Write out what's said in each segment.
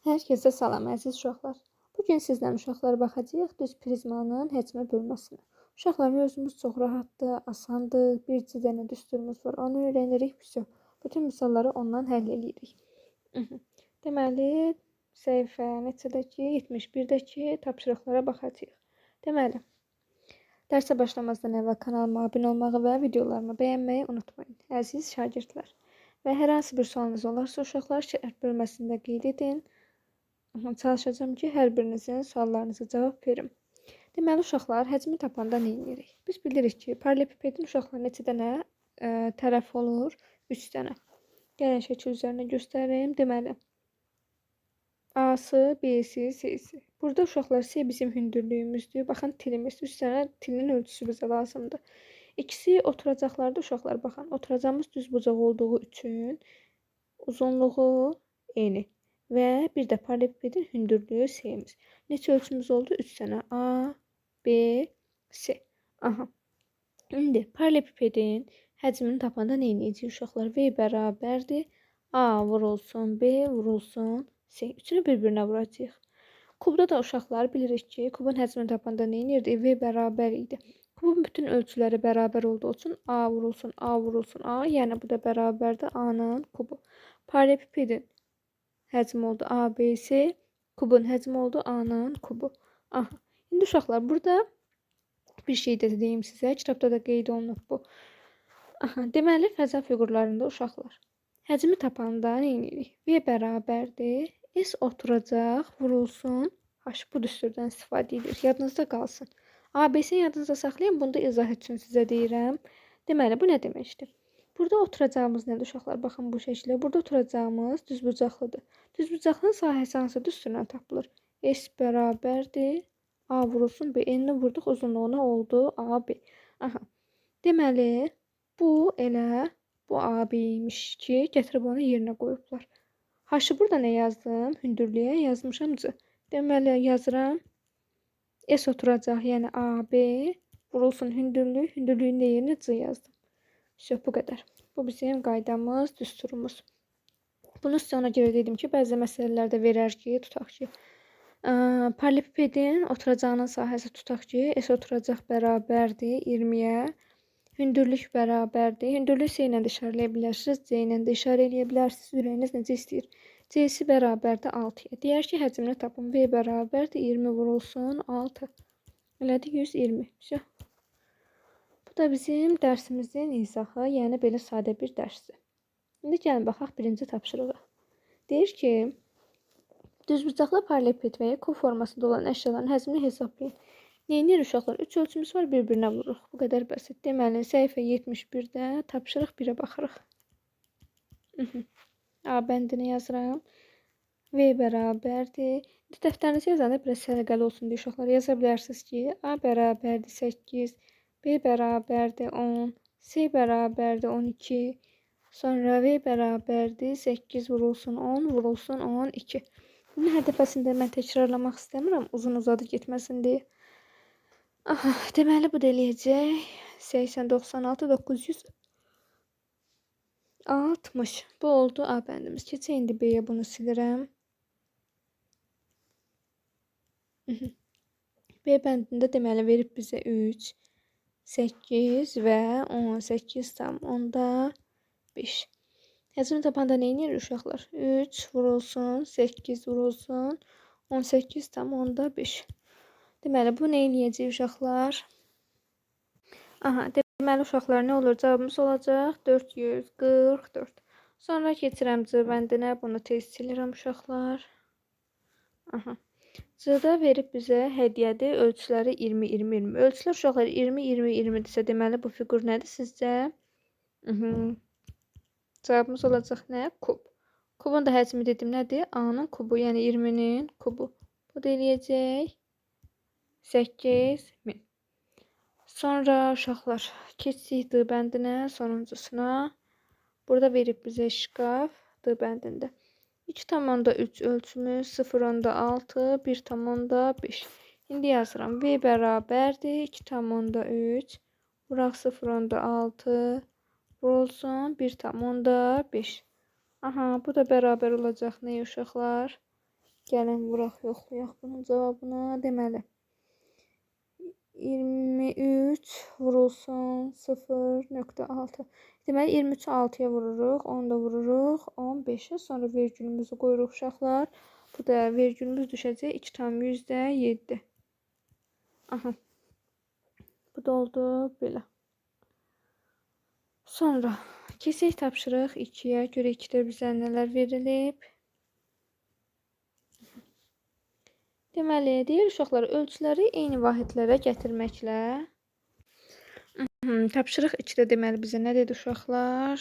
Hər kəsə salam əziz uşaqlar. Bu gün sizlə uşaqlar baxacağıq düz prizmanın həcmə bölməsinə. Uşaqlar mövzumuz çox rahatdır, asandır. Bircə dənə düsturumuz var. Onu öyrənirik. Bütün misalları ondan həll edirik. Deməli, səhifə neçədəki 71-dəki tapşırıqlara baxacağıq. Deməli, dərsə başlamazdan əvvəl kanalıma abunə olmağı və videolarımı bəyənməyi unutmayın. Əziz şagirdlər. Və hər hansı bir sualınız olarsa uşaqlar şərt bölməsində qeyd edin. Çalışacağım ki, hər birinizin suallarınıza cavab verim. Deməli, uşaqlar, həcmi tapanda nə edirik? Biz bilirik ki, paralelipipedin uşaqlar neçə dənə tərəf olur? 3 dənə. Gəlin şəkil üzərində göstərim. Deməli, A-sı, B-si, C-si. Burada uşaqlar C bizim hündürlüyümüzdür. Baxın, tilimiz. 3 dənə tilin ölçüsü bizə lazımdır. İkisi oturacaqlarda uşaqlar, baxın. Oturacağımız düz bucaq olduğu üçün uzunluğu eyni. Və bir də paralelipipedin hündürlüyü C-miz. Neçə ölçümüz oldu? 3 dənə. A, B, C. Aha. İndi paralelipipedin həcmini tapanda nə edəcəyik uşaqlar? V bərabərdir. A vurulsun, B vurulsun, C. Üçünü bir-birinə vuracağıq. Kubda da uşaqlar bilirik ki, kubun həcmini tapanda nə edirdi? V bərabər idi. Kubun bütün ölçüləri bərabər olduğu üçün A vurulsun, A vurulsun, A. Yəni bu da bərabərdir A-nın kubu. Paralelipipedin həcmi oldu A, B, C. Kubun həcmi oldu A-nın kubu. Aha. İndi uşaqlar, burada bir şey də deyim sizə. Kitabda da qeyd olunub bu. Aha. Deməli, fəza fiqurlarında uşaqlar. Həcmi tapanda nə edirik? V bərabərdir. S oturacaq, vurulsun. H. Bu düsturdan istifadə edirik. Yadınızda qalsın. A, B, C yadınızda saxlayın. Bunu da izah üçün sizə deyirəm. Deməli, bu nə deməkdir? Burada oturacağımız nədir uşaqlar? Baxın bu şəkildə. Burada oturacağımız düzbucaqlıdır. Düzbucaqlının sahəsi hansı düsturdan tapılır? S bərabərdir. A vurulsun B. N-ni vurduq, uzunluğuna oldu AB. Aha. Deməli, bu elə bu AB-ymiş ki, gətirib onu yerinə qoyublar. H-ı burada nə yazdım? Hündürlüyə yazmışam C. Deməli, yazıram. S oturacaq, yəni AB vurulsun hündürlük. Hündürlüyün də yerinə C yazdım. Bu qədər. Bu bizim qaydamız, düsturumuz. Bunu sizə ona görə dedim ki, bəzi məsələlərdə verər ki, tutaq ki, paralelipipedin oturacağının sahəsi tutaq ki, S oturacaq bərabərdir 20-yə, hündürlük bərabərdir. Hündürlük C ilə də işarələyə bilərsiniz, C ilə də işarə eləyə bilərsiniz, ürəyiniz necə istəyir. C-si bərabərdir 6-ya. Deyər ki, həcmini tapın. V bərabərdir 20 vurulsun 6. Elədi 120. Bu da bizim dərsimizin izahı, yəni belə sadə bir dərsdir. İndi gəlin baxaq birinci tapşırığa. Deyir ki, düzbucaqlı paralelipiped və ya kub formasında olan əşyaların həcmini hesablayın. Neyinir uşaqlar? 3 ölçümüz var, bir-birinə vururuq. Bu qədər bəsit. Deməli, səhifə 71-də tapşırıq 1-ə baxırıq. A bəndini yazıram. V bərabərdir. Dəftərinizi yazanda biraz səliqəli olsun deyə uşaqlar yaza bilərsiniz ki, A bərabərdir 8, B bərabərdir 10, C bərabərdir 12, sonra V bərabərdir 8 vurulsun 10, vurulsun 12. Bunu hər dəfəsində mən təkrarlamaq istəmirəm, uzun uzadı getməsin deyə. Aha, deməli bu da eləyəcək 80, 96, 900, 60. Bu oldu A bəndimiz. Keçək indi B-yə bunu silirəm. B bəndində deməli verib bizə 3, 8 və 18 tam onda 5. Həcmini tapanda nə edir uşaqlar? 3 vurulsun, 8 vurulsun, 18 tam onda 5. Deməli, bu nə eləyəcək uşaqlar? Aha, deməli uşaqlar nə olur? Cavabımız olacaq 444. Sonra keçirəm C bəndinə. Bunu tez silirəm uşaqlar. Aha. C-də verib bizə hədiyyədir. Ölçüləri 20, 20, 20. Ölçülər uşaqlar 20, 20, 20-dirsə, deməli bu fiqur nədir sizcə? Cavabımız olacaq nə? Kub. Kubun da həcmi dedim nədir? A-nın kubu, yəni 20-nin kubu. Bu da eləyəcək 8000. Sonra uşaqlar keçsək D bəndinə, sonuncusuna. Burada verib bizə şkaf D bəndində. 2,3 ölçümüz, 0,6, 1,5. İndi yazıram. V bərabərdir 2,3. Vuraq 0,6. Vurulsun 1,5. Aha, bu da bərabər olacaq nə uşaqlar? Gəlin vuraq, yoxlayaq bunun cavabına. Deməli 23 vurulsun 0,6. Deməli 23-ü 6-ya vururuq, 10 da vururuq 15-ə. Sonra vergülümüzü qoyuruq uşaqlar. Bu da vergülümüz düşəcək 2,7. Aha. Bu da oldu belə. Sonra keçək tapşırıq 2-yə. Görə 2-də bizə nələr verilib? Deməli, deyir uşaqlar, ölçüləri eyni vahidlərə gətirməklə. Tapşırıq 2-də deməli bizə nə dedi uşaqlar?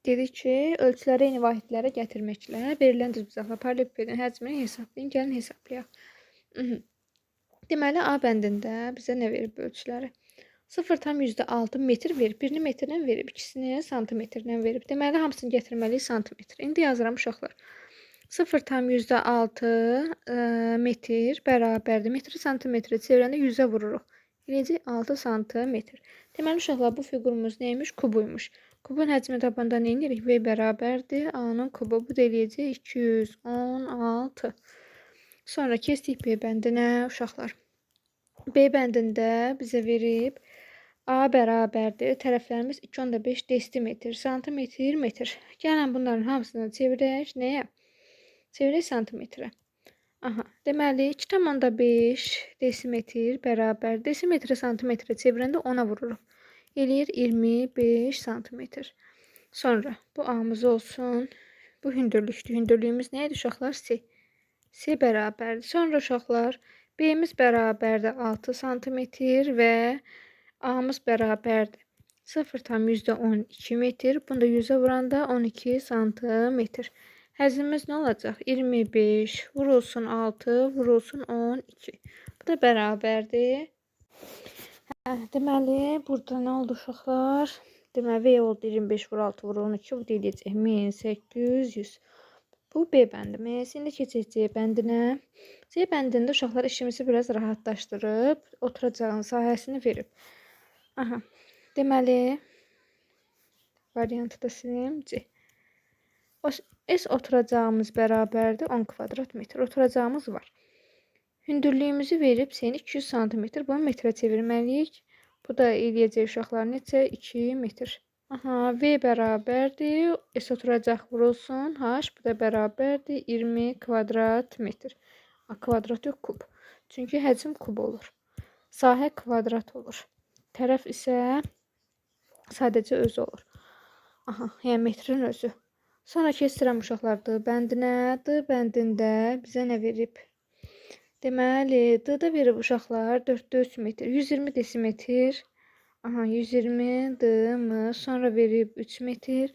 Dedi ki, ölçüləri eyni vahidlərə gətirməklə verilən düzbucaqlı paralelipipedin həcmini hesablayın. Gəlin hesablayaq. Deməli, A bəndində bizə nə verib ölçüləri? 0,6 metr verib. Birini metrlə verib, ikisini santimetrlə verib. Deməli, hamısını gətirməliyik santimetr. İndi yazıram uşaqlar. 0,6 metr bərabərdir. Metri santimetrə çevirəndə 100-ə vururuq. Eləyəcək 6 santimetr. Deməli, uşaqlar, bu fiqurumuz neymiş? Kubuymuş. Kubun həcmini tapanda nə edirik? V bərabərdir. A-nın kubu. Bu da eləyəcək 216. Sonra keçdik B bəndinə uşaqlar. B bəndində bizə verib A bərabərdir. Tərəflərimiz 2,5 desimetr, santimetr, metr. Gəlin bunların hamısını çevirək. Nəyə? Çevirək santimetrə. Aha. Deməli 2,5 desimetr bərabər. Desimetrə santimetrə çevirəndə 10-a vururuq. Eləyir 25 santimetr. Sonra bu A-mız olsun. Bu hündürlükdür. Hündürlüyümüz nə idi uşaqlar? C. C bərabərdir. Sonra uşaqlar B-miz bərabərdir 6 santimetr və A-mız bərabərdir 0,12 metr. Bunu da 100-ə vuranda 12 santimetr. Həzmimiz nə olacaq? 25 vurulsun 6 vurulsun 12. Bu da bərabərdir. Deməli, burada nə oldu uşaqlar? Deməli, V oldu 25 vur 6 vur 12. Bu deyiləcək 1800. Bu B bəndimiz. İndi keçək C bəndinə. C bəndində uşaqlar işimizi biraz rahatlaşdırıb, oturacağın sahəsini verib. Aha. Deməli, variantı da silim. C. S oturacağımız bərabərdir 10 kvadrat metr. Oturacağımız var. Hündürlüyümüzü verib C-ni 200 santimetr. Bunu metrə çevirməliyik. Bu da eləyəcək uşaqlar neçə? 2 metr. Aha, V bərabərdir. S oturacaq vurulsun. H bu da bərabərdir 20 kvadrat metr. Kvadrat yox, kub. Çünki həcm kub olur. Sahə kvadrat olur. Tərəf isə sadəcə özü olur. Aha, yəni metrin özü. Sonra keçirəm uşaqlar D bəndinə. D bəndində bizə nə verib? Deməli, D-də verib uşaqlar 4-də 3 metr, 120 desimetr. Aha, 120 D-mı, sonra verib 3 metr.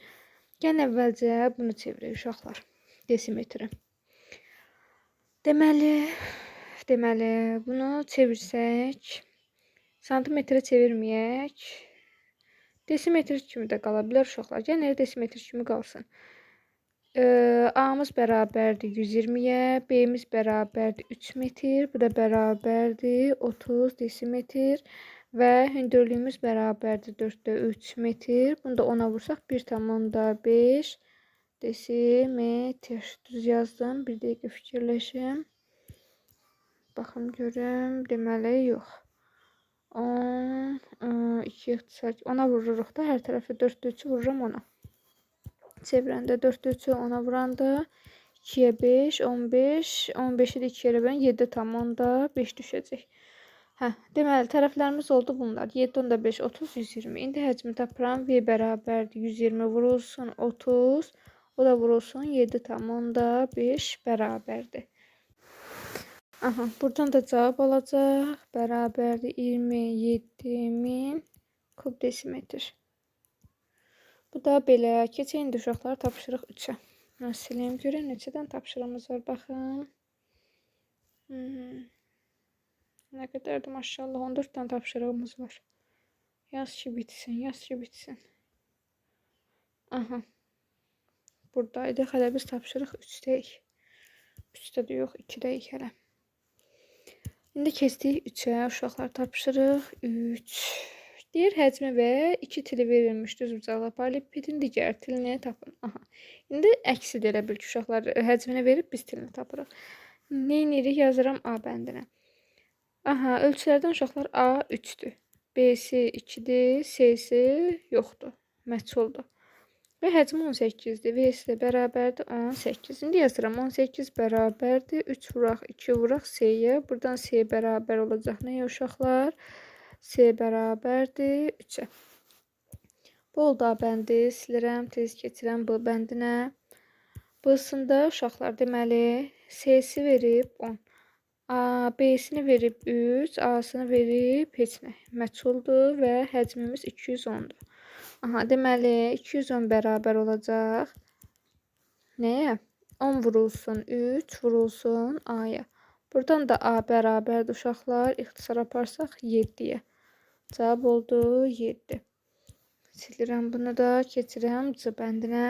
Gəlin əvvəlcə bunu çevirək uşaqlar. Desimetri. Deməli, bunu çevirsək, santimetrə çevirməyək. Desimetr kimi də qala bilər uşaqlar. Gəlin desimetr kimi qalsın. A-mız bərabərdir 120-yə, B-miz bərabərdir 3 metr, bu da bərabərdir 30 desimetr və hündürlüyümüz bərabərdir 4-də 3 metr. Bunu da 10-a vursaq 1,5 desimetr. Düz yazdım. Bir dəqiqə fikirləşim. Baxım görüm. Deməli, yox. 10, 2 ixtisar. 10-a vururuq da hər tərəfə 4-də 3-ü vururam 10-a. Çevirəndə 4-də 3-ü 10-a vuranda 2-yə 5, 15, 15-i də 2-yə bölən 7,5 düşəcək. Deməli, tərəflərimiz oldu bunlar. 7, 10 da 5, 30, 120. İndi həcmi tapıram. V bərabərdir 120 vurulsun 30. O da vurulsun 7,5 bərabərdir. Aha, buradan da cavab olacaq. Bərabərdir 27.000 kub desimetr. Bu da belə. Keçək indi uşaqlar tapşırıq 3-ə. Sileyim görək neçədən tapşırığımız var baxın. Nə qədərdir maşallah 14 dənə tapşırığımız var. Yaz ki bitsin, yaz ki bitsin. Aha. Buradaydı. Hələ biz tapşırıq 3-dəyik. 3-də də yox, 2-dəyik hələ. İndi keçdik 3-ə uşaqlar tapşırıq 3. Deyir həcmi və 2 tili verilmiş düzbucaqlı paralelipipedin digər tilini tapın. Aha. İndi əksidir elə bil ki, uşaqlar həcmini verib biz tilini tapırıq. Neynirik? Yazıram A bəndinə. Aha, ölçülərdən uşaqlar A 3-dür. B-si 2-dir, C-si yoxdur, məchuldur. Və həcmi 18-dir. V-si də bərabərdir 18. İndi yazıram 18 bərabərdir 3 vuraq 2 vuraq C-yə. Buradan C bərabər olacaq nəyə uşaqlar? C bərabərdir 3-ə. Bu oldu A bəndi. Silirəm, tez keçirəm B bəndinə. B-sında uşaqlar deməli C-si verib 10. B-sini verib 3, A-sını verib heç nə. Məchuldur və həcmimiz 210-dur. Aha, deməli 210 bərabər olacaq. Nəyə? 10 vurulsun 3 vurulsun A-ya. Buradan da A bərabərdir uşaqlar. İxtisar aparsaq 7-yə. Cavab oldu 7. Silirəm bunu da, keçirəm C bəndinə.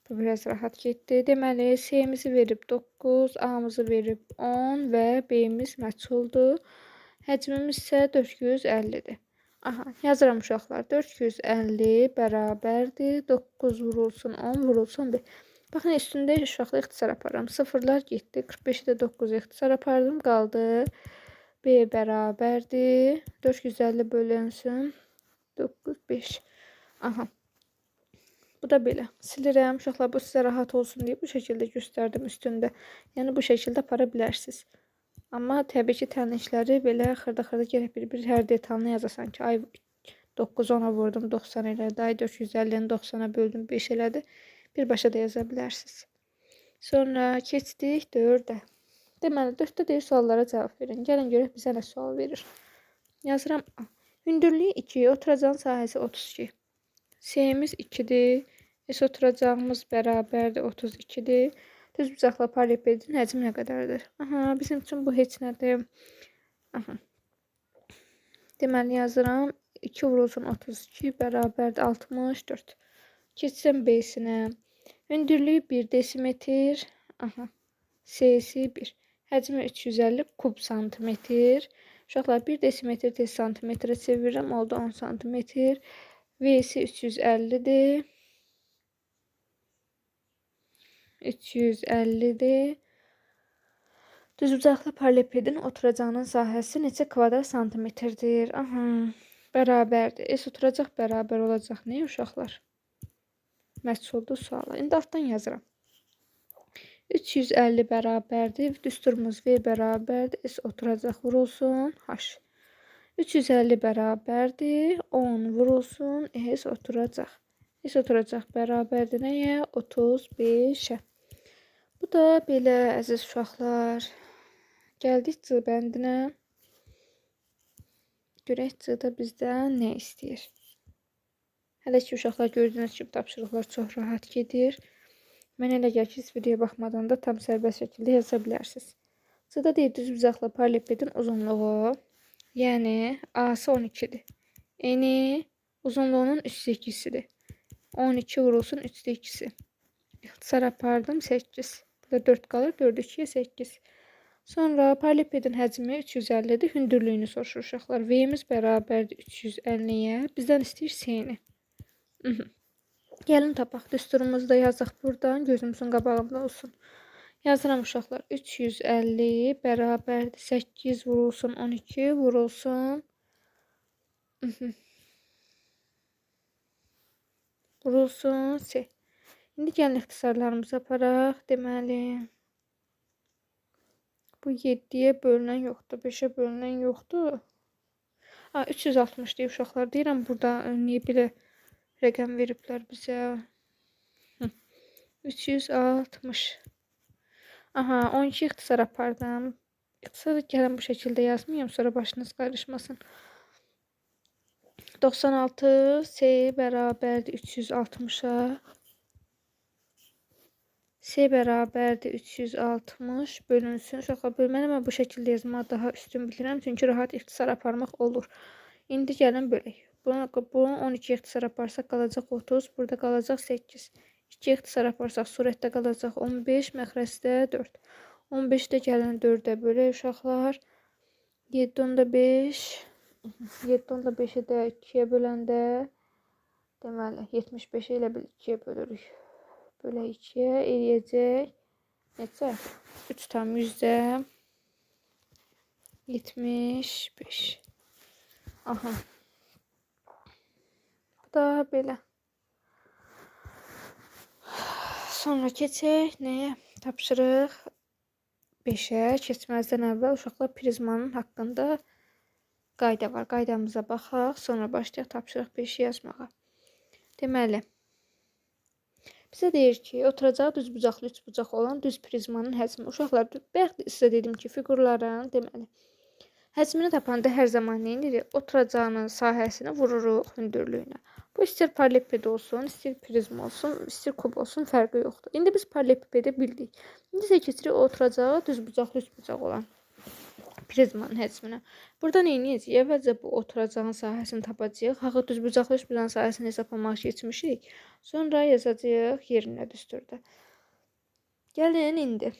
Bu biraz rahat getdi. Deməli, C-mizi verib 9, A-mızı verib 10 və B-miz məchuldur. Həcmimiz isə 450-dir. Aha, yazıram uşaqlar. 450 bərabərdir. 9 vurulsun 10 vurulsun B. Baxın, üstündə uşaqlar ixtisar aparıram. Sıfırlar getdi. 45-i də 9 ixtisar apardım. Qaldı. B bərabərdir. 450 bölünsün. 9, 5. Aha. Bu da belə. Silirəm. Uşaqlar, bu sizə rahat olsun deyə bu şəkildə göstərdim üstündə. Yəni bu şəkildə apara bilərsiniz. Amma təbii ki, tənişləri belə xırda-xırda gəlib bir hər detalını yazasan ki, ay 9-10-a vurdum 90 elədi, ay 450-ni 90-a böldüm 5 elədi. Birbaşa da yaza bilərsiniz. Sonra keçdik 4-ə. Deməli, 4-də deyir suallara cavab verin. Gəlin görək bizə nə sual verir. Yazıram A. Hündürlüyü 2, oturacağın sahəsi 32. C-miz 2-dir. S oturacağımız bərabərdir 32-dir. Düzbucaqlı paralelipipedin həcmi nə qədərdir? Aha, bizim üçün bu heç nədir. Aha. Deməli yazıram 2 vurulsun 32 bərabərdir 64. Keçsəm B-sinə. Hündürlüyü 1 desimetr. Aha. C-si 1. Həcmi 350 kub santimetr. Uşaqlar 1 desimetr tez santimetrə çevirirəm. Oldu 10 santimetr. V-si 350-dir. 350-dir. Düzbucaqlı paralelipipedin oturacağının sahəsi neçə kvadrat santimetrdir? Aha, bərabərdir. S oturacaq bərabər olacaq. Nə uşaqlar? Məchuldur suala. İndi altdan yazıram. 350 bərabərdir. Düsturumuz V bərabərdir. S oturacaq vurulsun H. 350 bərabərdir. 10 vurulsun S oturacaq. S oturacaq bərabərdir nəyə? 35-ə. Bu da belə əziz uşaqlar. Gəldik C bəndinə. Görək C-də bizdən nə istəyir? Hələ ki uşaqlar gördüyünüz kimi tapşırıqlar çox rahat gedir. Mən elə gəl ki, siz videoya baxmadan da tam sərbəst şəkildə yaza bilərsiniz. C-də deyir düzbucaqlı paralelipipedin uzunluğu. Yəni A-sı 12-dir. Eni uzunluğunun 3/2-sidir. 12 vurulsun 3/2-si. İxtisar apardım 8. Burada 4 qalır. 4 2-yə 8. Sonra paralelipipedin həcmi 350-dir. Hündürlüyünü soruşur uşaqlar. V-miz bərabərdir 350-yə. Bizdən istəyir C-ni. Gəlin tapaq. Düsturumuzu da yazaq buradan. Gözümüzün qabağında olsun. Yazıram uşaqlar. 350 bərabərdir 8 vurulsun 12 vurulsun. Vurulsun C. İndi gəlin ixtisarlarımızı aparaq. Deməli, bu 7-yə bölünən yoxdur. 5-ə bölünən yoxdur. 360 deyib uşaqlar. Deyirəm burada niyə belə rəqəm veriblər bizə? 360. Aha, 12 ixtisar apardım. İxtisarı gəlin bu şəkildə yazmayayım, sonra başınız qarışmasın. 96 C bərabərdir 360-a. C bərabərdir 360 bölünsün. Uşaqlar, bölməni mən bu şəkildə yazmağı daha üstün bilirəm. Çünki rahat ixtisar aparmaq olur. İndi gəlin bölək. Bunu 12 ixtisar aparsaq qalacaq 30. Burada qalacaq 8. 2 ixtisar aparsaq surətdə qalacaq 15. Məxrəcdə 4. 15-də gəlin 4-ə bölək uşaqlar. 7 onda 5. 7 ilə 5-i də 2-yə böləndə deməli 75-i ilə 2-yə bölürük. Bölə 2-yə eləyəcək neçə? 3 tam yüzdə 75. Aha. Bu da belə. Sonra keçək nəyə? Tapşırıq 5-ə keçməzdən əvvəl uşaqlar prizmanın haqqında qayda var. Qaydamıza baxaq, sonra başlayaq tapşırıq 5-i yazmağa. Deməli, bizə deyir ki, oturacağı düzbucaqlı üçbucaq olan düz prizmanın həcmi. Uşaqlar, bayaq sizə dedim ki, fiqurların deməli həcmini tapanda hər zaman nə edirik? Oturacağının sahəsini vururuq hündürlüyünə. Bu istər paralellepiped olsun, istər prizma olsun, istər kub olsun, fərqi yoxdur. İndi biz paralellepipedi bildik. İndi isə keçirik oturacağı düzbucaqlı üçbucaq olan prizmanın həcminə. Burada nə edəcəyik? Əvvəlcə bu oturacağın sahəsini tapacağıq. Hağı düzbucaqlı üçbucağın sahəsini hesablamağa keçmişik. Sonra yazacağıq yerinə düsturda. Gəlin indi.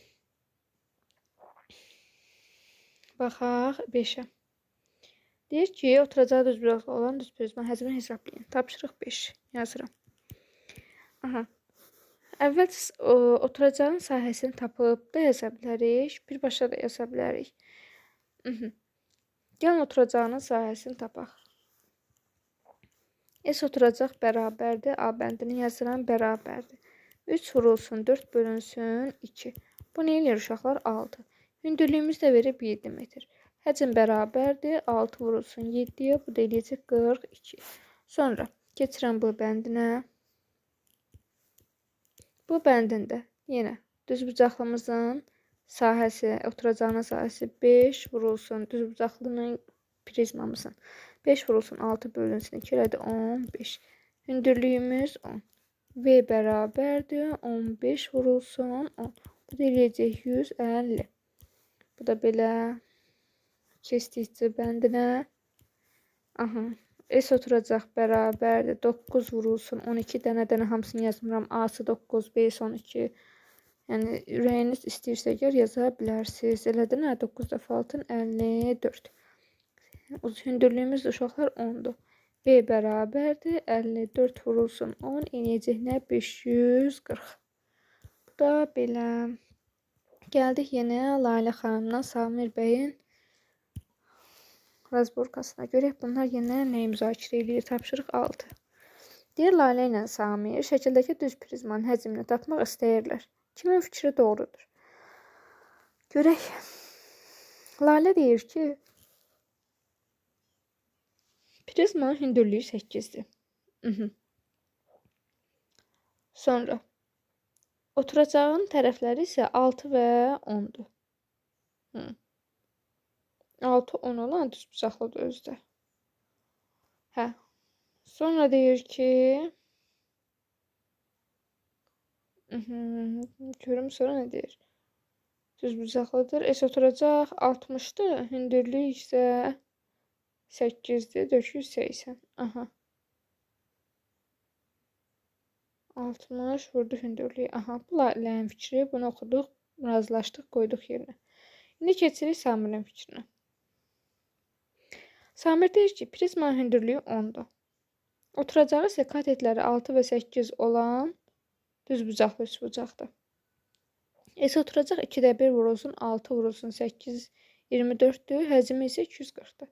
Baxaq 5-ə. Deyir ki, oturacağı düzbucaqlı olan düz prizmanın həcmini hesablayın. Tapşırıq 5 yazıram. Aha. Əvvəl oturacağın sahəsini tapıb da yaza bilərik. Birbaşa da yaza bilərik. Gəlin oturacağının sahəsini tapaq. S oturacaq bərabərdir. A bəndini yazıram, bərabərdir. 3 vurulsun 4 bölünsün 2. Bu nə eləyir uşaqlar? 6. Hündürlüyümüz də verib 7 metr. Həcm bərabərdir. 6 vurulsun 7-yə. Bu da eləyəcək 42. Sonra keçirəm bu bəndinə. Bu bəndində yenə düzbucaqlımızın sahəsi, oturacağının sahəsi 5 vurulsun düzbucaqlının prizmamızın. 5 vurulsun 6 bölünsün 2 elədi 15. Hündürlüyümüz 10. V bərabərdir 15 vurulsun 10. Bu da eləyəcək 150. Bu da belə keçdikcə bəndinə. Aha. S oturacaq bərabərdir 9 vurulsun 12 dənə hamısını yazmıram. A'sı 9, B'si 12. Yəni ürəyiniz istəyirsə əgər yaza bilərsiniz. Elədi nə? 9 dəfə 6 54. Hündürlüyümüz uşaqlar 10'dur. B bərabərdir 54 vurulsun 10 eləyəcək nə? 540. Bu da belə. Gəldik yenə Lalə xanımdan Samir bəyin razborkasına. Görək bunlar yenə nəyi müzakirə edir? Tapşırıq 6. Deyir Lalə ilə Samir şəkildəki düz prizmanın həcmini tapmaq istəyirlər. Kimin fikri doğrudur? Görək. Lalə deyir ki, prizmanın hündürlüyü 8'dir. Sonra oturacağın tərəfləri isə 6 və 10'dur. 6, 10 olan düzbucaqlıdır özdə. Hə. Sonra deyir ki, görüm sonra nə deyir? Düzbucaqlıdır. S oturacaq 60'dır. Hündürlük isə 8'dir. 480. Aha. 60 vurdu hündürlüyü. Aha. Bu Lalənin fikri. Bunu oxuduq, razılaşdıq, qoyduq yerinə. İndi keçirik Samir'in fikrinə. Samir deyir ki, prizmanın hündürlüyü 10'dur. Oturacağı isə katetləri 6 və 8 olan düzbucaqlı üçbucaqdır. S oturacaq 2'də 1 vurulsun 6 vurulsun 8 24'dür. Həcmi isə 240'dır.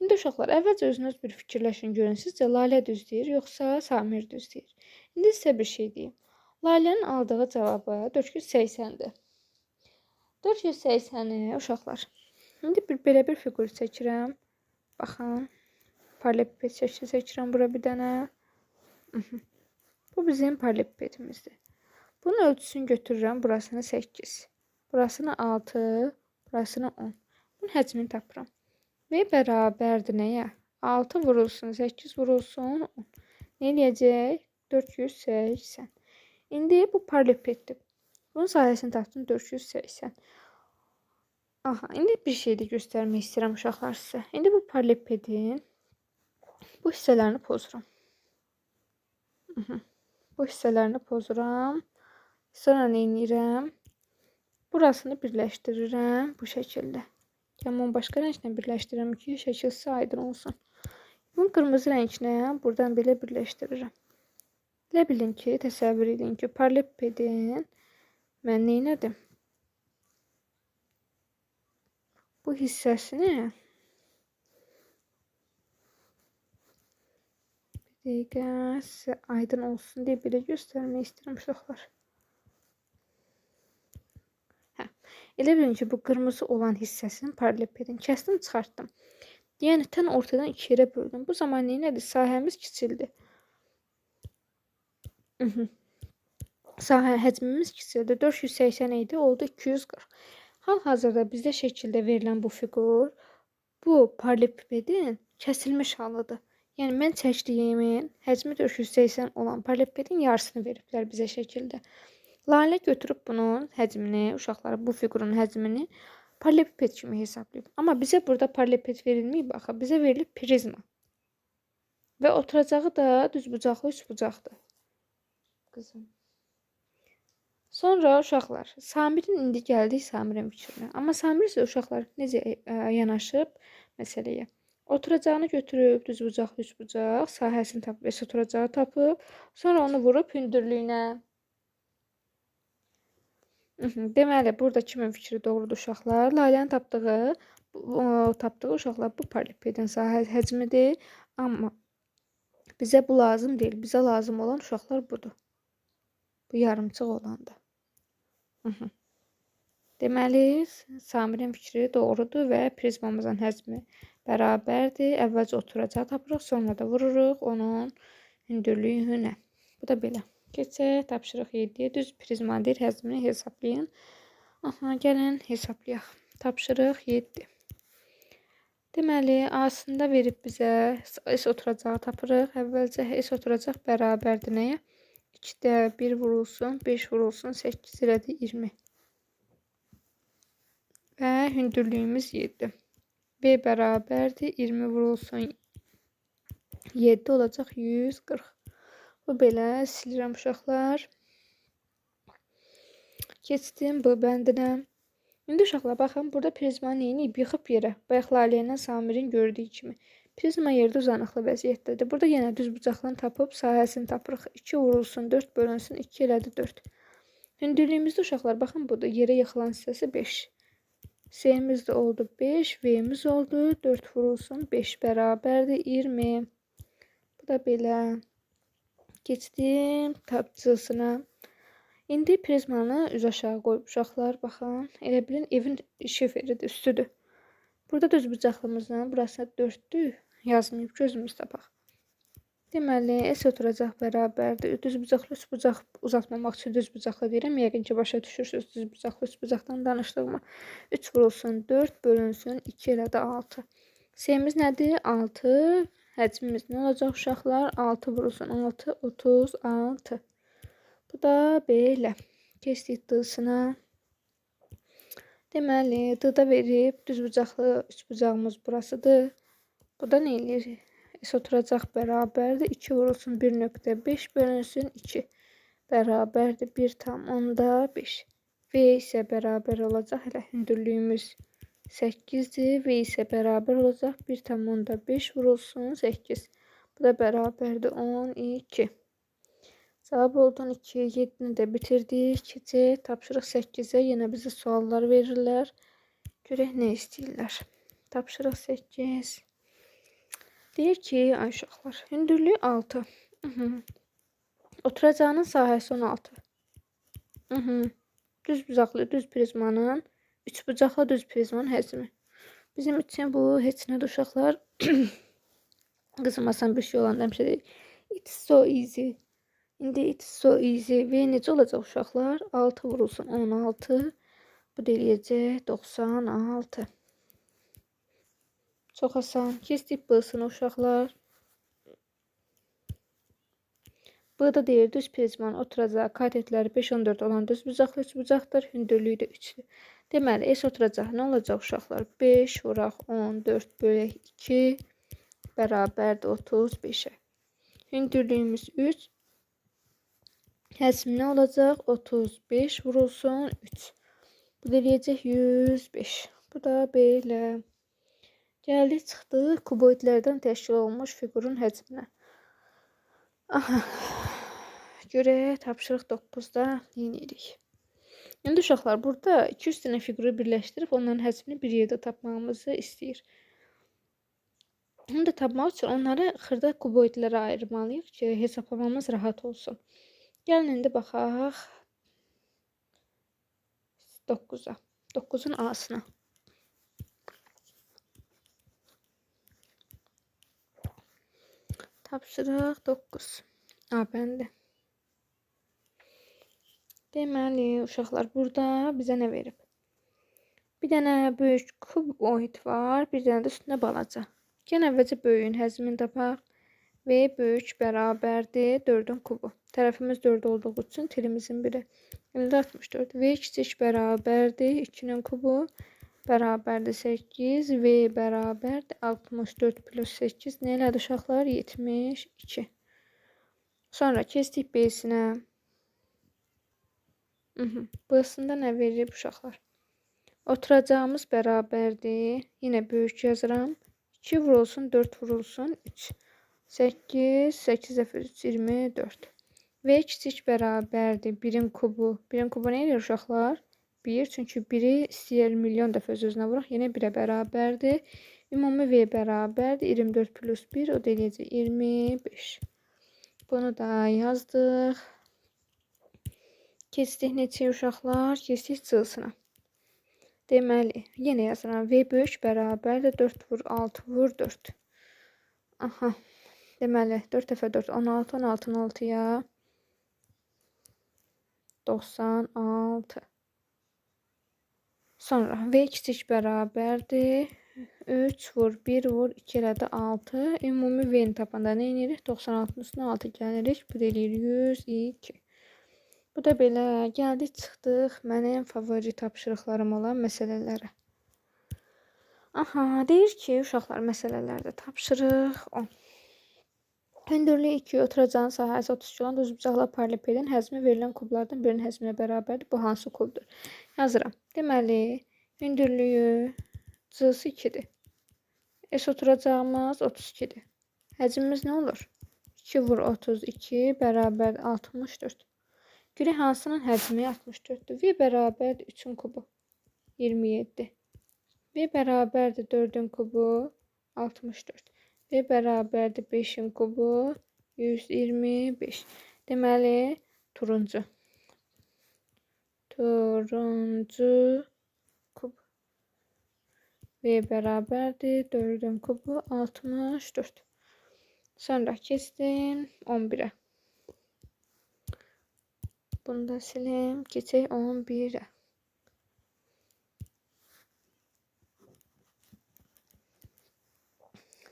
İndi uşaqlar, əvvəlcə özünüz bir fikirləşin, görün, sizcə Lalə düz deyir, yoxsa Samir düz deyir? İndi sizə bir şey deyim. Lalənin aldığı cavabı 480'dir. 480'i uşaqlar. İndi belə bir fiqur çəkirəm. Baxın. Paralellepiped şəkli çəkirəm bura bir dənə. Bu bizim paralellepipedimizdir. Bunun ölçüsünü götürürəm. Burasını 8. Burasını 6. Burasını 10. Bunun həcmini tapıram. V bərabərdir nəyə? 6 vurulsun 8 vurulsun 10. Nə eləyəcək? 480. İndi bu paralellepipeddir. Bunun sahəsini tapdım 480. Aha, indi bir şey də göstərmək istəyirəm uşaqlar sizə. İndi bu paralellepipedin bu hissələrini pozuram. Bu hissələrini pozuram. Sonra nə edirəm? Burasını birləşdirirəm bu şəkildə. Gəlin onu başqa rənglə birləşdirirəm ki, şəkil sizə aydın olsun. Bunu qırmızı rənglə buradan belə birləşdirirəm. Elə bilin ki, təsəvvür edin ki, paralellepipedin mən neylədim? Bu hissəsini bir dəqiqə sizə aydın olsun deyə belə göstərmək istəyirəm uşaqlar. Elə bilin ki, bu qırmızı olan hissəsini paralellepipedin kəsdim, çıxartdım. Yəni tən ortadan iki yerə böldüm. Bu zaman neylədi? Sahəmiz kiçildi. Sahə həcmimiz kiçildi. 480 idi, oldu 240. Hal-hazırda bizdə şəkildə verilən bu fiqur bu paralellepipedin kəsilmiş halıdır. Yəni mən çəkdiyimin həcmi 480 olan paralellepipedin yarısını veriblər bizə şəkildə. Lalə götürüb bunun həcmini, uşaqlar bu fiqurun həcmini paralellepiped kimi hesablayıb. Amma bizə burada paralellepiped verilməyib, baxın, bizə verilib prizma. Və oturacağı da düzbucaqlı üçbucaqdır. Qızım. Sonra uşaqlar, Samirin indi gəldik Samirin fikrinə. Amma Samir isə uşaqlar necə yanaşıb məsələyə? Oturacağını götürüb düzbucaqlı üçbucaq, sahəsini tapıb, oturacağı tapıb, sonra onu vurub hündürlüyünə. Deməli, burada kimin fikri doğrudur uşaqlar? Lalənin tapdığı uşaqlar bu paralellepipedin sahə həcmidir. Amma bizə bu lazım deyil. Bizə lazım olan uşaqlar budur. Bu yarımçıq olandır. Deməli, Samirin fikri doğrudur və prizmamızın həcmi bərabərdir. Əvvəlcə oturacağı tapırıq, sonra da vururuq onun hündürlüyünə. Bu da belə. Keçək tapşırıq 7-yə. Düz prizmanın həcmini hesablayın. Gəlin hesablayaq. Tapşırıq 7. Deməli, A-sında verib bizə S oturacağı tapırıq. Əvvəlcə S oturacaq bərabərdir nəyə? 2-də 1 vurulsun, 5 vurulsun, 8 elədi 20. Və hündürlüyümüz 7. B bərabərdir, 20 vurulsun 7 olacaq 140. Bu belə silirəm uşaqlar. Keçdim bu bəndinə. İndi uşaqlar baxın, burada prizmanı yeyib yıxıb yerə. Bayaq Lalə ilə Samirin gördüyü kimi. Prizma yerdə uzanıqlı vəziyyətdədir. Burada yenə düz bucaqlını tapıb sahəsini tapırıq. 2 vurulsun, 4 bölünsün, 2 elədi 4. Hündürlüyümüzdə uşaqlar baxın, budur. Yerə yıxılan hissəsi 5. S-imiz də oldu 5, V-miz oldu 4 vurulsun, 5 bərabərdir 20. Bu da belə. Keçdim tapcısına. İndi prizmanı üz aşağı qoyub uşaqlar baxın. Elə bilin evin şiferidir, üstüdür. Burada düz bucaqlımızın burası 4'dür. Yazmayıb gözümüz tapaq. Deməli, S oturacaq bərabərdir. Düz bucaqlı üç bucaq uzatmamaq üçün düz bucaqlı deyirəm. Yəqin ki, başa düşürsünüz düz bucaqlı üç bucaqdan danışdığımı. 3 vurulsun 4 bölünsün 2 elədi 6. S-imiz nədir? 6. Həcmimiz nə olacaq uşaqlar? 6 vurulsun 6, 36. Bu da belə. Keçdik D-sına. Deməli, D-da verib düz bucaqlı üç bucağımız burasıdır. Bu da nə eləyir? S oturacaq bərabərdir. 2 vurulsun 1.5 bölünsün 2. Bərabərdir 1,5. V isə bərabər olacaq. Elə hündürlüyümüz 8'dir. V isə bərabər olacaq. 1,5 vurulsun 8. Bu da bərabərdir 12. Cavab oldu 12. 7'ni də bitirdik. Keçək tapşırıq 8'ə. Yenə bizə suallar verirlər. Görək nə istəyirlər. Tapşırıq 8. Deyir ki, ay uşaqlar, hündürlüyü 6. Oturacağının sahəsi 16. Düz bucaqlı düz prizmanın, üç bucaqlı düz prizmanın həcmi. Bizim üçün bu heç nədir uşaqlar. Qızım asan bir şey olanda həmişə deyir. It's so easy. İndi it's so easy. V necə olacaq uşaqlar? 6 vurulsun 16. Bu da eləyəcək 96. Çox asan. Keçdik B-sını uşaqlar. B-da deyir düz prizmanın oturacağı katetləri 5-14 olan düz bucaqlı üç bucaqdır. Hündürlüyü də 3'dür. Deməli, S oturacaq nə olacaq uşaqlar? 5 vuraq 14 bölək 2 bərabərdir 35'ə. Hündürlüyümüz 3. Həcmi nə olacaq? 35 vurulsun 3. Bu da eləyəcək 105. Bu da belə. Gəldik çıxdıq kuboidlərdən təşkil olunmuş fiqurun həcminə. Aha. Görək tapşırıq 9-da neyinirik? İndi uşaqlar burada 200 dənə fiquru birləşdirib onların həcmini bir yerdə tapmağımızı istəyir. Onu da tapmaq üçün onları xırda kuboidlərə ayırmalıyıq ki, hesablamamız rahat olsun. Gəlin indi baxaq 9-a. 9-un A-sına. Tapşırıq 9. A bəndi. Deməli, uşaqlar burada bizə nə verib? Bir dənə böyük kuboid var, bir dənə də üstünə balaca. Gəlin əvvəlcə böyüyün həcmini tapaq. V böyük bərabərdir 4-ün kubu. Tərəfimiz 4 olduğu üçün tilimizin biri. 64. V kiçik bərabərdir 2-nin kubu. Bərabərdir 8. V bərabərdir 64 plus 8. Nə elədi uşaqlar? 72. Sonra keçdik B-sinə. B-sində nə verib uşaqlar? Oturacağımız bərabərdir. Yenə böyük yazıram. 2 vurulsun, 4 vurulsun, 3. 8, 8 dəfə 3, 24. V kiçik bərabərdir 1-in kubu. 1-in kubu nə edir uşaqlar? 1, çünki 1-i istəyir milyon dəfə öz-özünə vuraq. Yenə 1-ə bərabərdir. Ümumi V bərabərdir 24 plus 1, o da eləyəcək 25. Bunu da yazdıq. Keçdik neçə uşaqlar? Keçdik C-sına. Deməli, yenə yazıram. V böyük bərabərdir 4 vur 6 vur 4. Aha. Deməli, 4 dəfə 4, 16, 16-nın 6-ya 96. Sonra V kiçik bərabərdir 3 vur 1 vur 2 elədi 6. Ümumi V-ni tapanda nə edirik? 96-nın üstünə 6 gəlirik. Bu da eləyir 102. Bu da belə. Gəldik çıxdıq mənim favori tapşırıqlarım olan məsələlərə. Aha, deyir ki, uşaqlar məsələlərdə tapşırıq 10. Hündürlüyü 2, oturacağın sahəsi 30 km, düzbucaqlı paralelipedin həcmi verilən kublardan birinin həcminə bərabərdir. Bu hansı kubdur? Yazıram. Deməli, hündürlüyü C-si 2-dir. S oturacağımız 32-dir. Həcmimiz nə olur? 2 vur 32 bərabər 64. Görək hansının həcmi 64-dür. V bərabərdir 3-ün kubu 27. V bərabərdir 4-ün kubu 64. V bərabərdir 5-in kubu 125. Deməli, turuncu kub. V bərabərdir 4-ün kubu 64. Sonra keçdim 11-ə. Bunu da silim. Keçək 11-ə.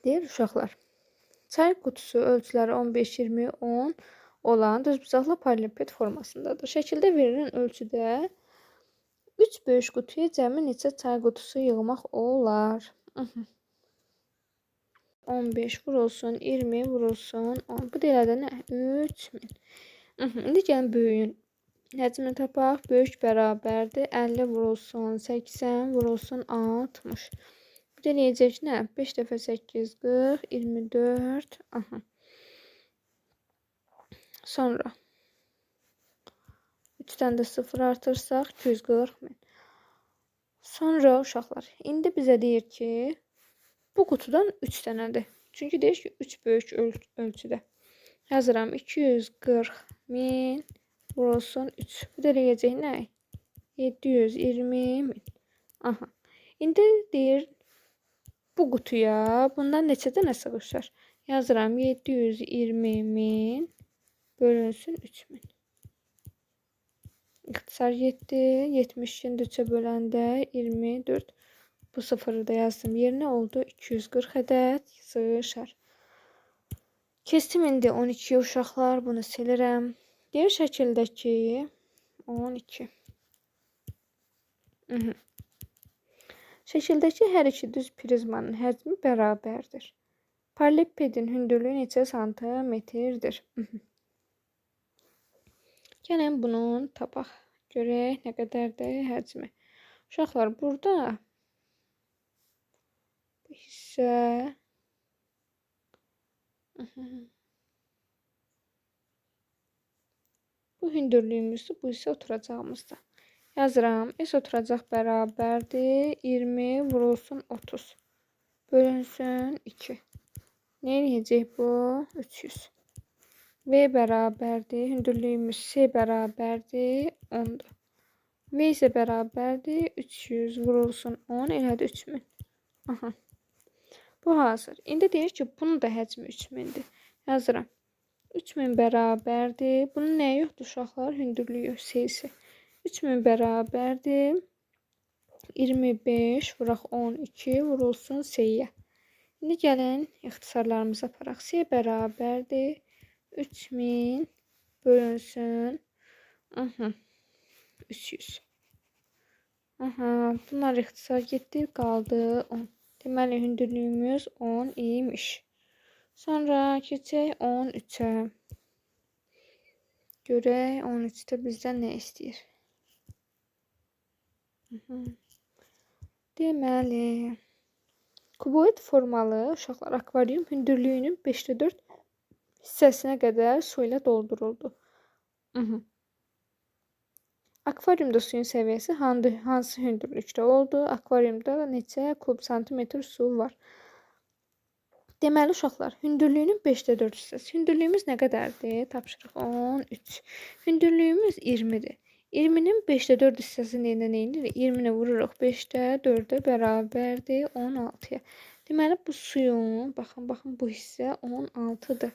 Deyir uşaqlar. Çay qutusu ölçüləri 15, 20, 10 olan düzbucaqlı paraleliped formasındadır. Şəkildə verilən ölçüdə 3 böyük qutuya cəmi neçə çay qutusu yığmaq olar? 15 vurulsun, 20 vurulsun, 10. Bu deyədə nə? 3000. İndi gəlin böyüyün. Həcmini tapaq. Böyük bərabərdir. 50 vurulsun, 80 vurulsun, 60. Bu da eləyəcək nə? 5 dəfə 8, 40, 24. Aha. Sonra 3-dən də 0 artırsaq 240 min. Sonra uşaqlar, indi bizə deyir ki, bu qutudan 3 dənədir. Çünki deyir ki, 3 böyük ölçüdə. Yazıram 240 min vurulsun 3. Bu da eləyəcək nə? 720 min. Aha. İndi deyir, bu qutuya bundan neçə dənə sığışır? Yazıram 720 min bölünsün 3000. İxtisar 7, 72-ni 3-ə böləndə 24. Bu sıfırı da yazdım yerinə oldu 240 ədəd sığışar. Keçdim indi 12 uşaqlar, bunu silirəm. Deyir şəkildəki 12. Şəkildəki hər iki düz prizmanın həcmi bərabərdir. Paralelipedin hündürlüyü neçə santimetrdir? Gəlin bunun tapaq. Görək nə qədərdir həcmi. Uşaqlar, burada hissə bu hündürlüyümüzdür, bu isə oturacağımızdır. Yazıram. S oturacaq bərabərdir 20 vurulsun 30 bölünsün 2. Nə edəcək bu? 300. V bərabərdir. Hündürlüyümüz S bərabərdir 10'dur. V isə bərabərdir 300 vurulsun 10 elədi 3000. Aha. Bu hazır. İndi deyir ki, bunun da həcmi 3000'dir. Yazıram. 3000 bərabərdir. Bunun nəyi yoxdur uşaqlar? Hündürlüyü S-si. 3000 bərabərdir 25 vuraq 12 vurulsun S-yə. İndi gəlin ixtisarlarımıza aparaq. S bərabərdir 3000 bölünsün 300. Bunlar ixtisar getdi, qaldı 10. Deməli, hündürlüyümüz 10 imiş. Sonra keçək 13'ə. Görək 13'də bizdən nə istəyir? Deməli, kuboid formalı uşaqlar akvaryum hündürlüyünün 5'də 4 hissəsinə qədər su ilə dolduruldu. Akvaryumda suyun səviyyəsi hansı hündürlükdə oldu? Akvaryumda neçə kub santimetr su var? Deməli uşaqlar, hündürlüyünün 5'də 4 hissəsi. Hündürlüyümüz nə qədərdir? Tapşırıq 13. Hündürlüyümüz 20'dir. 20'nin 5'də 4 hissəsi neyindir? 20'ni vururuq 5'də 4'ə bərabərdir 16'ya. Deməli bu suyun, baxın bu hissə 16'dır.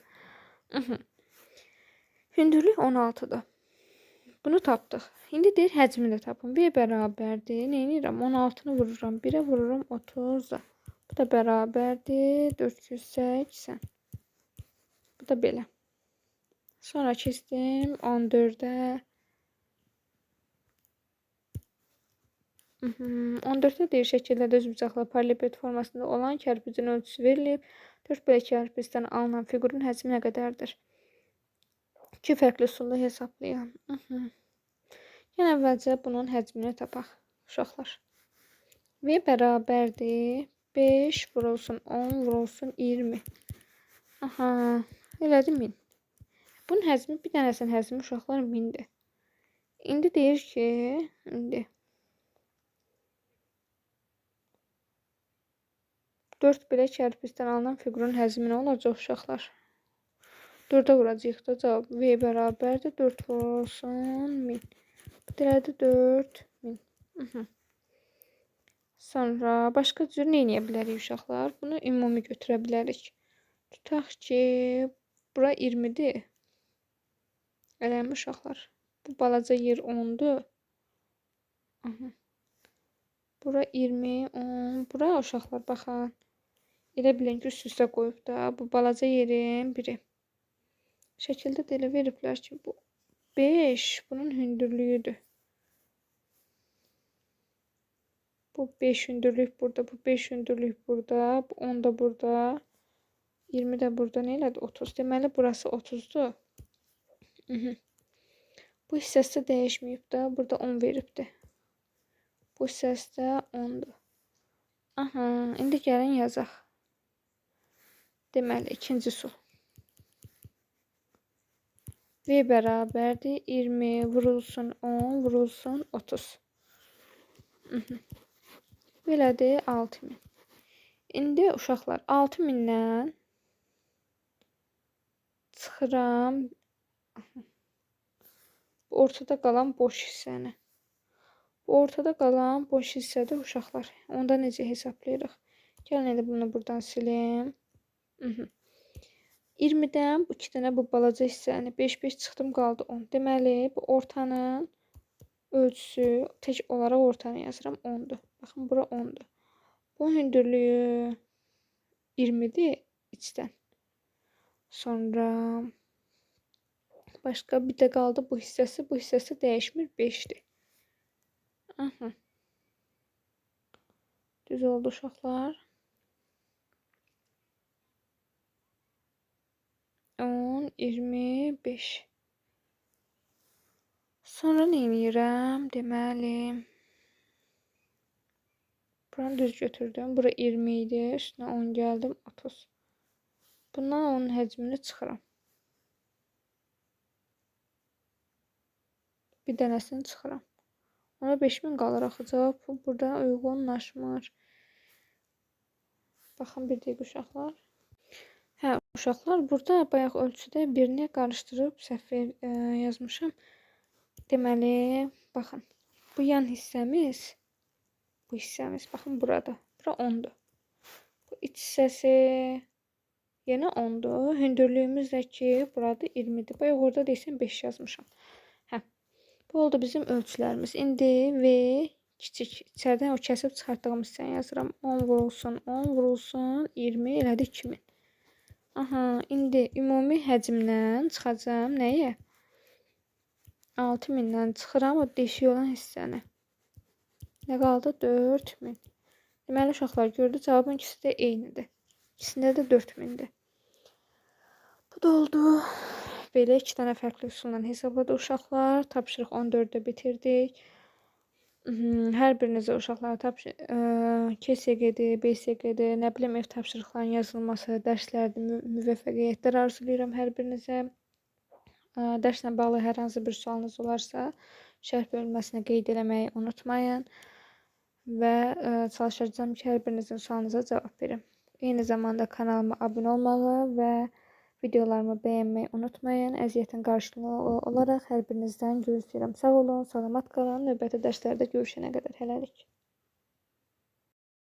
Hündürlük 16'dır. Bunu tapdıq. İndi deyir həcmini də tapın. V bərabərdir. Neynirəm? 16'nı vururam. 1'ə vururam 30'da. Bu da bərabərdir 480. Bu da belə. Sonra keçdim 14'ə. 14'də deyir şəkildə düzbucaqlı paralellepiped formasında olan kərpicin ölçüsü verilib. 4 belə kərpicdən alınan fiqurun həcmi nə qədərdir? 2 fərqli üsulla hesablayalım. Yəni əvvəlcə bunun həcmini tapaq uşaqlar. V bərabərdir 5 vurulsun 10 vurulsun 20. Elədi 1000. Bunun həcmi bir dənəsinin həcmi uşaqlar 1000'dir. İndi deyir ki, indi 4 belə kərpicdən alınan fiqurun həcmi nə olacaq uşaqlar? 4'ə vuracağıq da cavab. V bərabərdir 4 vurulsun 1000. Bu elədi 4000. Sonra başqa cür nə edə bilərik uşaqlar? Bunu ümumi götürə bilərik. Tutaq ki, bura 20'dir. Eləmi uşaqlar? Bu balaca yer 10'dur. Bura 20, 10. Bura uşaqlar baxın. Elə bilin ki, üst-üstə qoyub da bu balaca yerin biri. Şəkildə də elə veriblər ki, bu 5 bunun hündürlüyüdür. Bu 5 hündürlük burada, bu 5 hündürlük burada, bu 10 da burada, 20 də burada nə elədi? 30. Deməli, burası 30'dur. Bu hissəsi dəyişməyib də, burada 10 veribdir. Bu hissəsi də 10'dur. İndi gəlin yazaq. Deməli, ikinci sul. V bərabərdir 20 vurulsun 10 vurulsun 30. Belədir 6000. İndi uşaqlar 6000'dən çıxıram ortada qalan boş hissəni. Bu ortada qalan boş hissədir uşaqlar. Onda necə hesablayırıq? Gəlin elə bunu buradan silim. 20'dən bu 2 dənə bu balaca hissəni 5 çıxdım qaldı 10. Deməli bu ortanın ölçüsü tək olaraq ortanı yazıram 10'dur. Baxın bura 10'dur. Bu hündürlüyü 20'dir içdən. Sonra başqa bir də qaldı bu hissəsi. Bu hissəsi dəyişmir 5'dir. Düz oldu uşaqlar. 10, 25. Sonra nə edirəm? Deməli, Buranı düz götürdüm. Bura 20 idi. Üstünə 10 gəldim. 30. Bundan onun həcmini çıxıram. Bir dənəsini çıxıram. Ona 5000 qalır axı. Cavab bu. Burada uyğunlaşmır. Baxın bir dəqiqə uşaqlar. Hə, uşaqlar, burada bayaq ölçüdə birini qarışdırıb səhv yazmışam. Deməli, baxın. Bu yan hissəmiz, bu hissəmiz, baxın burada. Bura 10'dur. Bu iç hissəsi yenə 10'dur. Hündürlüyümüz də ki, burada 20'dir. Bayaq orada deyəsən 5 yazmışam. Hə. Bu oldu bizim ölçülərimiz. İndi V kiçik. İçərdən o kəsib çıxartdığımız hissəni yazıram. 10 vurulsun, 10 vurulsun, 20 elədi 2000. Aha, indi ümumi həcmdən çıxacağım nəyə? 6000'dən çıxıram o deşik olan hissəni. Nə qaldı? 4000. Deməli uşaqlar gördü, cavabın ikisi də eynidir. İkisində də 4000'dir. Bu da oldu. Belə 2 dənə fərqli üsulla hesabladı uşaqlar. Tapşırıq 14'də bitirdik. Hər birinizə uşaqlara KSG-dir, BSG-dir, nə bilim ev tapşırıqlarının yazılması, dərslərdə müvəffəqiyyətlər arzulayıram hər birinizə. Dərslə bağlı hər hansı bir sualınız olarsa, şərh bölməsinə qeyd eləməyi unutmayın və çalışacağım ki, hər birinizin sualınıza cavab verim. Eyni zamanda kanalıma abunə olmağı və videolarımı bəyənməyi unutmayın. Əziyyətin qarşılığı olaraq hər birinizdən gözləyirəm. Sağ olun, salamat qalın. Növbəti dərslərdə görüşənə qədər hələlik.